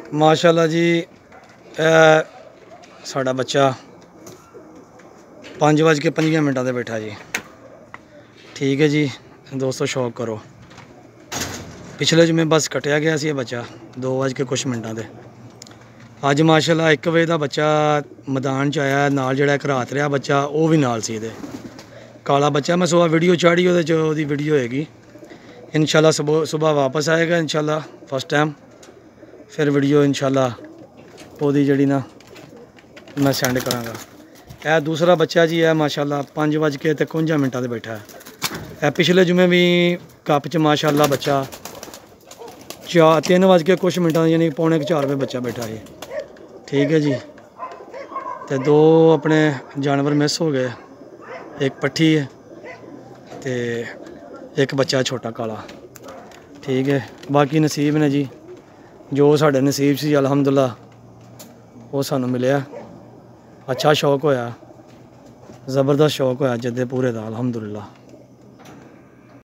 माशाल्लाह जी साड़ा बच्चा 5:25 से बैठा जी। ठीक है जी दोस्तों, शौक करो। पिछले जुमे बस कटिया गया सी बच्चा 2:00 से। अज माशाल्लाह 1 बजे का बच्चा मैदान च आया, नाल जिहड़ा एक रात रहा बच्चा वो भी नाल सी दे काला बच्चा। मैं सुबह वीडियो चाढ़ी वो वीडियो होएगी इंशाल्लाह, सुबह वापस आएगा इंशाल्लाह फर्स्ट टाइम, फिर वीडियो इंशाल्लाह ओदी जड़ी ना मैं सेंड कराँगा। यह दूसरा बच्चा जी है माशाल्लाह 5:53 से बैठा है। यह पिछले जुमे भी कप च माशाल्लाह बच्चा 3:00 यानी 3:45 पे बच्चा बैठा है। ठीक है जी, तो 2 अपने जानवर मिस हो गए, एक पट्ठी है तो एक बच्चा छोटा काला। ठीक है, बाकी नसीब ने जी, जो साढ़े नसीब से अलहमदुलिल्लाह वो सानू मिले। अच्छा शौक होया, ज़बरदस्त शौक होया जदे पूरे का अलहमदुलिल्लाह।